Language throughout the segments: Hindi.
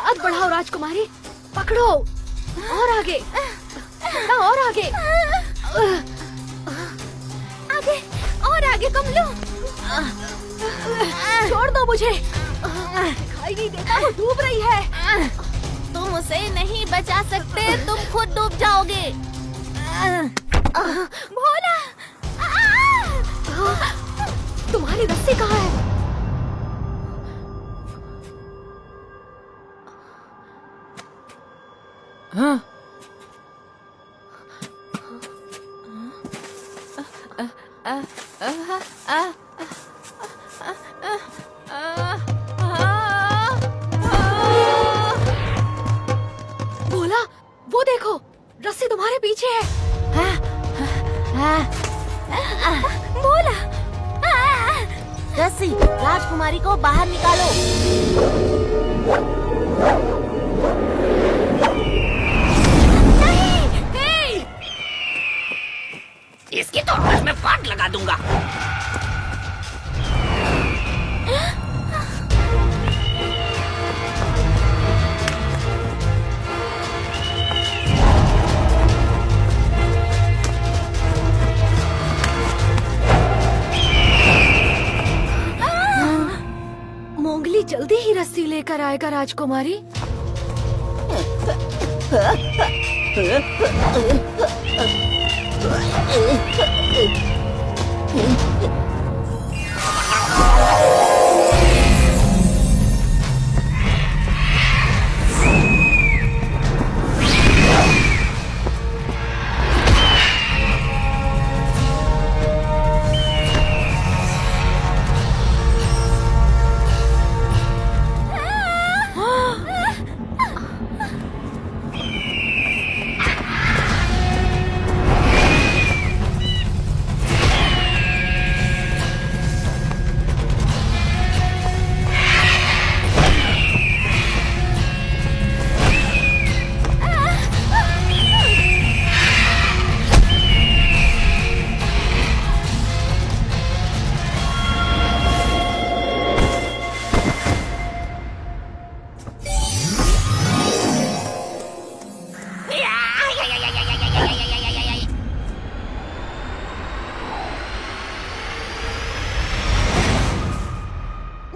हाथ बढ़ाओ राजकुमारी, पकड़ो। और आगे, और आगे, आगे और आगे कमलू। छोड़ दो मुझे, दिखाई नहीं देता, वो डूब रही है। तुम उसे नहीं बचा सकते, तुम खुद डूब जाओगे। भोला, तुम्हारी रस्सी कहाँ है? हाँ? भोला, वो देखो, रस्सी तुम्हारे पीछे है। भोला, रस्सी, राजकुमारी को बाहर निकालो। इसकी तो आवाज में पाट लगा दूंगा। मोंगली जल्दी ही रस्सी लेकर आएगा राजकुमारी।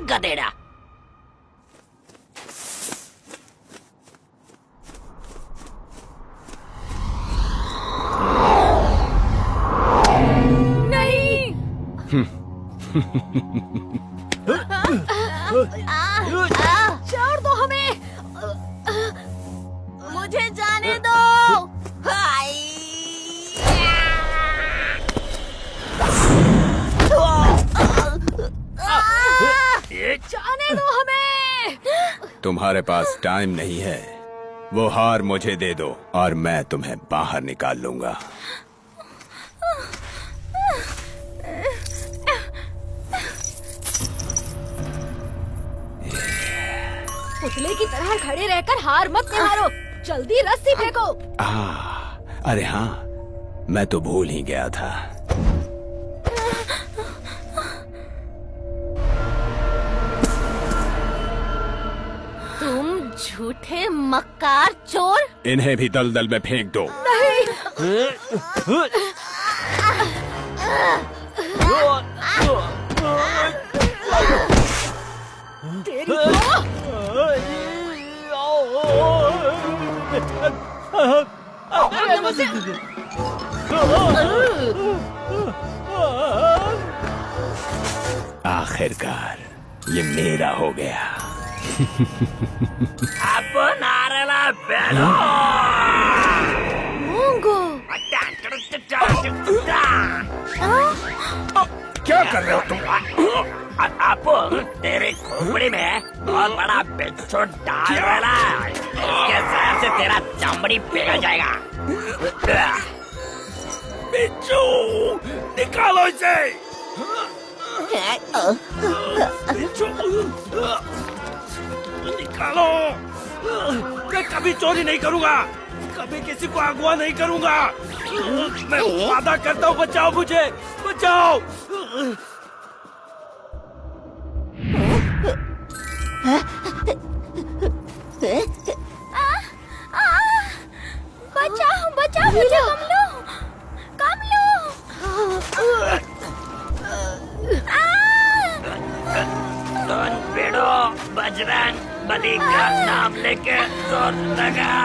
गधेड़ा। नहीं। छोड़ दो हमें, मुझे जाने दो। जाने दो हमें। तुम्हारे पास टाइम नहीं है, वो हार मुझे दे दो और मैं तुम्हें बाहर निकाल लूंगा। पुतले की तरह खड़े रहकर हार मत निहारो, जल्दी रस्सी फेंको। अरे हाँ, मैं तो भूल ही गया था। तुम झूठे मक्कार चोर। इन्हें भी दलदल में फेंक दो। तेरी आखिरकार ये मेरा हो गया। मोंगो, क्या कर रहे हो तुम? आपो, तेरे खोपड़ी में बहुत बड़ा बिच्छू डाल रहा है। इसके जहर से तेरा चमड़ी पिघल जाएगा। बिच्छू, निकालो इसे। बिच्छू, निकालो। मैं कभी चोरी नहीं करूंगा, कभी किसी को अगवा नहीं करूंगा। मैं वादा करता हूँ, बचाओ मुझे, बचाओ। बचाओ बचाओ मुझे कमलू, कमलू। सुन पेड़ो, बजरंग बली का नाम लेके जोर लगा।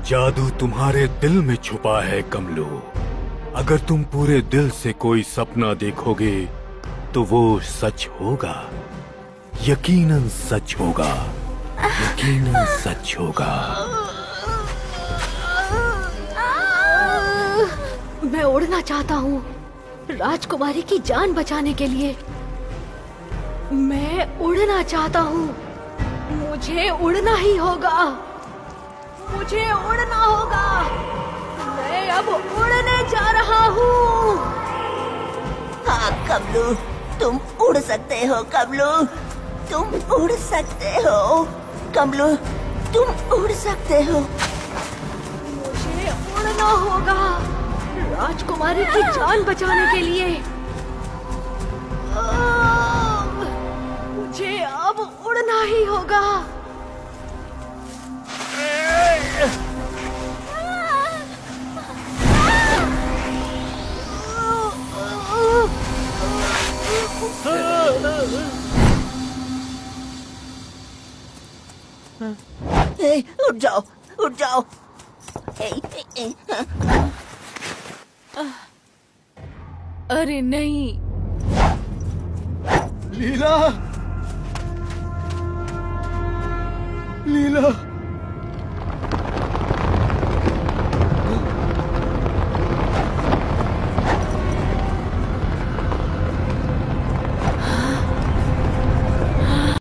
जादू तुम्हारे दिल में छुपा है कमलो। अगर तुम पूरे दिल से कोई सपना देखोगे तो वो सच होगा, यकीनन सच होगा, यकीनन सच होगा। मैं उड़ना चाहता हूँ राजकुमारी की जान बचाने के लिए। मैं उड़ना चाहता हूँ, मुझे उड़ना ही होगा, मुझे उड़ना होगा। मैं अब उड़ने जा रहा हूँ। हाँ कमलू, तुम उड़ सकते हो कमलू, तुम उड़ सकते हो कमलू, तुम उड़ सकते हो। मुझे उड़ना होगा राजकुमारी की जान बचाने के लिए। मुझे अब उड़ना ही होगा। उठ जाओ, उठ जाओ। अरे नहीं, लीला, लीला।